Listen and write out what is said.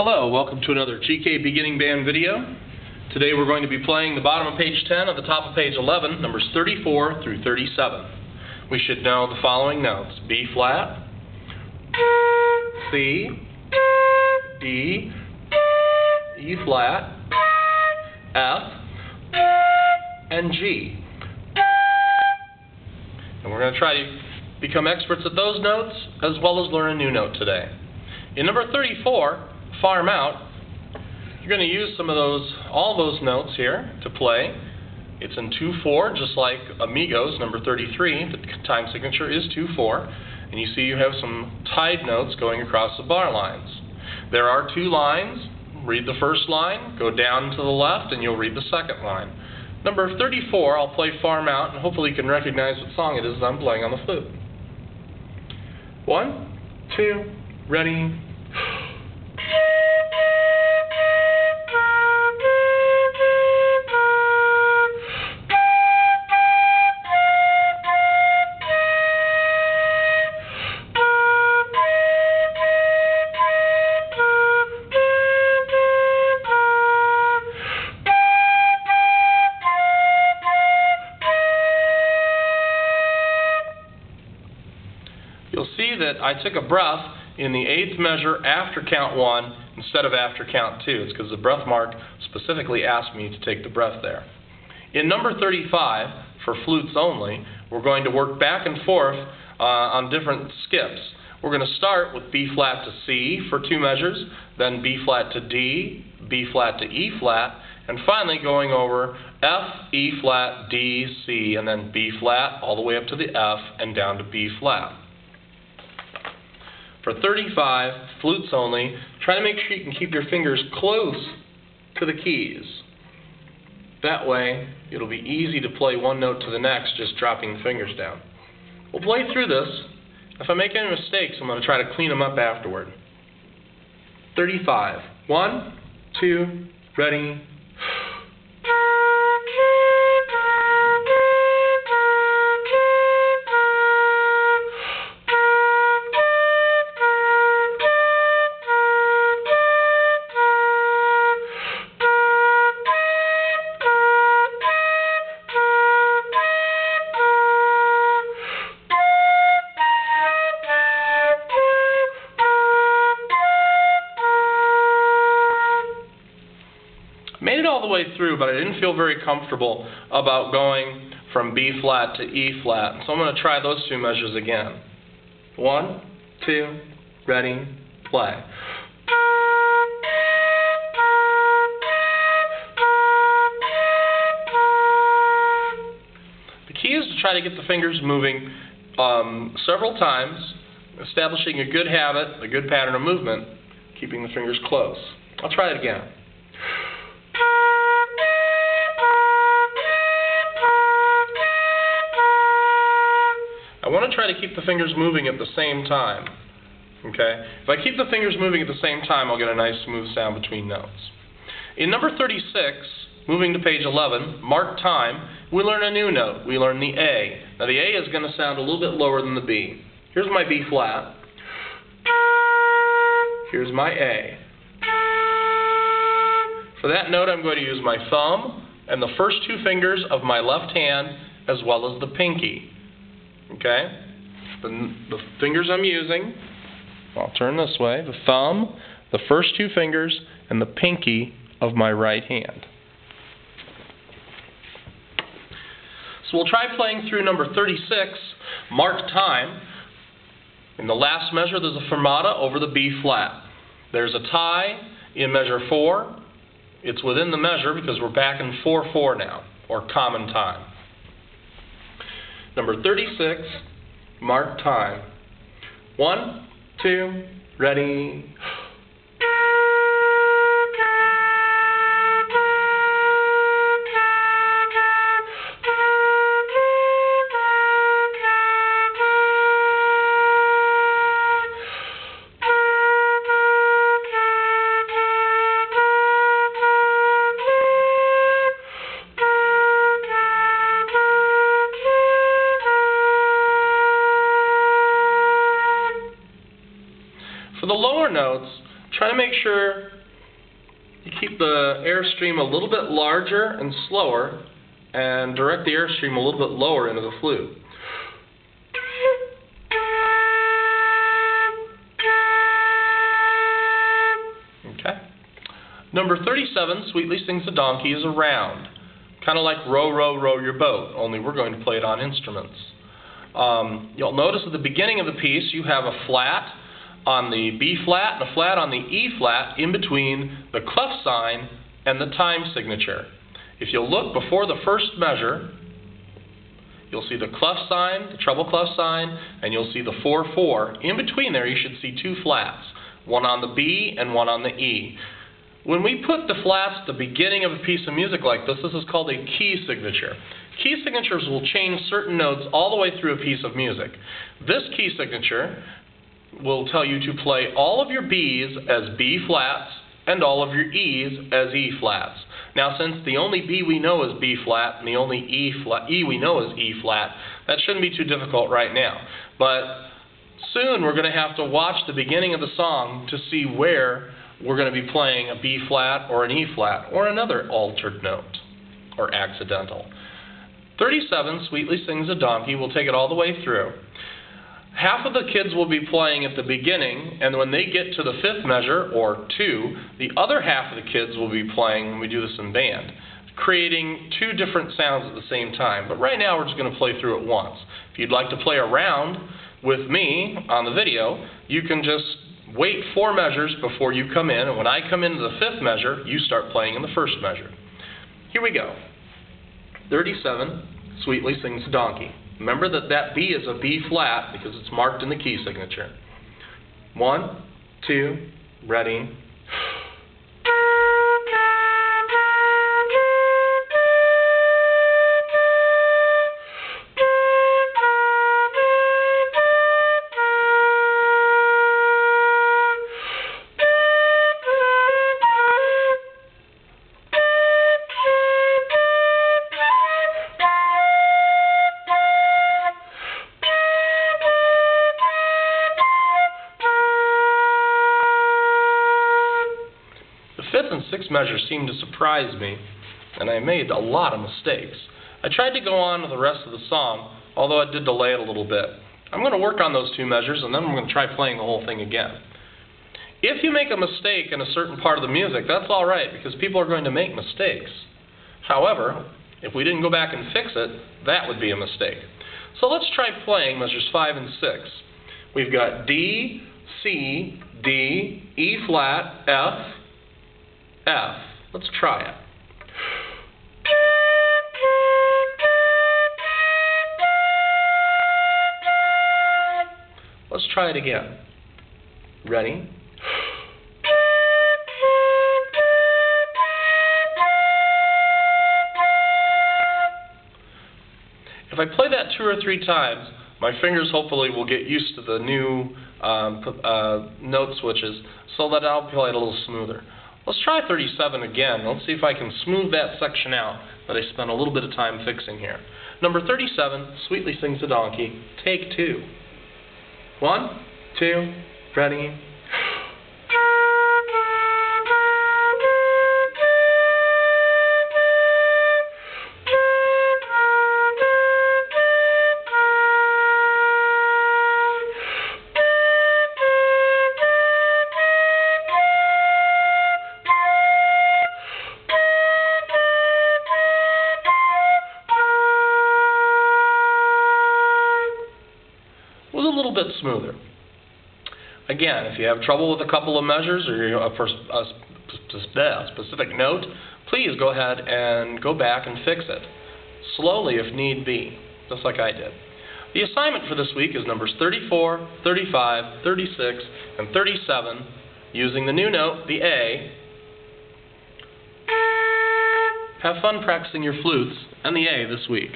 Hello, welcome to another GK Beginning Band video. Today we're going to be playing the bottom of page 10 and the top of page 11, numbers 34 through 37. We should know the following notes: B flat, C, D, E flat, F, and G. And we're going to try to become experts at those notes as well as learn a new note today. In number 34, farm out, you're going to use all those notes here to play. It's in 2/4, just like Amigos, number 33. The time signature is 2/4. And you see you have some tied notes going across the bar lines. There are two lines. Read the first line, go down to the left, and you'll read the second line. Number 34, I'll play farm out, and hopefully you can recognize what song it is that I'm playing on the flute. 1, 2, ready. You'll see that I took a breath in the 8th measure after count 1 instead of after count 2. It's because the breath mark specifically asked me to take the breath there. In number 35, for flutes only, we're going to work back and forth on different skips. We're going to start with B flat to C for 2 measures, then B flat to D, B flat to E flat, and finally going over F, E flat, D, C, and then B flat all the way up to the F and down to B flat. For 35, flutes only, try to make sure you can keep your fingers close to the keys. That way, it'll be easy to play one note to the next, just dropping the fingers down. We'll play through this. If I make any mistakes, I'm going to try to clean them up afterward. 35. 1, 2, ready. Made it all the way through, but I didn't feel very comfortable about going from B flat to E flat. So I'm going to try those 2 measures again. 1, 2, ready, play. The key is to try to get the fingers moving several times, establishing a good habit, a good pattern of movement, keeping the fingers close. I'll try it again. I want to try to keep the fingers moving at the same time. Okay? If I keep the fingers moving at the same time, I'll get a nice smooth sound between notes. In number 36, moving to page 11, mark time, we learn a new note. We learn the A. Now the A is going to sound a little bit lower than the B. Here's my B flat. Here's my A. For that note, I'm going to use my thumb and the first 2 fingers of my left hand as well as the pinky. Okay? The fingers I'm using, I'll turn this way, the thumb, the first 2 fingers, and the pinky of my right hand. So we'll try playing through number 36, mark time. In the last measure, there's a fermata over the B flat. There's a tie in measure 4. It's within the measure because we're back in 4/4 now, or common time. Number 36, mark time. 1, 2, ready. For the lower notes, try to make sure you keep the airstream a little bit larger and slower and direct the airstream a little bit lower into the flute. Okay. Number 37, Sweetly Sings the Donkey, is a round. Kind of like Row, Row, Row Your Boat, only we're going to play it on instruments. You'll notice at the beginning of the piece you have a flat on the B flat and a flat on the E flat in between the clef sign and the time signature. If you'll look before the first measure, you'll see the clef sign, the treble clef sign, and you'll see the 4/4. In between there you should see two flats, one on the B and one on the E. When we put the flats at the beginning of a piece of music like this, this is called a key signature. Key signatures will change certain notes all the way through a piece of music. This key signature will tell you to play all of your B's as B flats and all of your E's as E flats. Now, since the only B we know is B flat and the only E we know is E flat, that shouldn't be too difficult right now. But soon we're going to have to watch the beginning of the song to see where we're going to be playing a B flat or an E flat or another altered note or accidental. 37, Sweetly Sings a Donkey, we'll take it all the way through. Half of the kids will be playing at the beginning, and when they get to the fifth measure, or 2, the other half of the kids will be playing when we do this in band, creating two different sounds at the same time. But right now we're just going to play through it once. If you'd like to play around with me on the video, you can just wait 4 measures before you come in, and when I come into the fifth measure, you start playing in the first measure. Here we go. 37, Sweetly Sings the Donkey. Remember that that B is a B flat because it's marked in the key signature. 1, 2, ready. Fifth and sixth measures seemed to surprise me, and I made a lot of mistakes. I tried to go on to the rest of the song, although I did delay it a little bit. I'm going to work on those 2 measures, and then I'm going to try playing the whole thing again. If you make a mistake in a certain part of the music, that's all right, because people are going to make mistakes. However, if we didn't go back and fix it, that would be a mistake. So let's try playing measures 5 and 6. We've got D, C, D, E flat, F, F. Let's try it. Let's try it again. Ready? If I play that 2 or 3 times, my fingers hopefully will get used to the new note switches so that I'll play it a little smoother. Let's try 37 again. Let's see if I can smooth that section out that I spent a little bit of time fixing here. Number 37, Sweetly Sings the Donkey, take 2. 1, 2, ready. Was a little bit smoother. Again, if you have trouble with a couple of measures or a specific note, please go ahead and go back and fix it. Slowly if need be, just like I did. The assignment for this week is numbers 34, 35, 36, and 37 using the new note, the A. Have fun practicing your flutes and the A this week.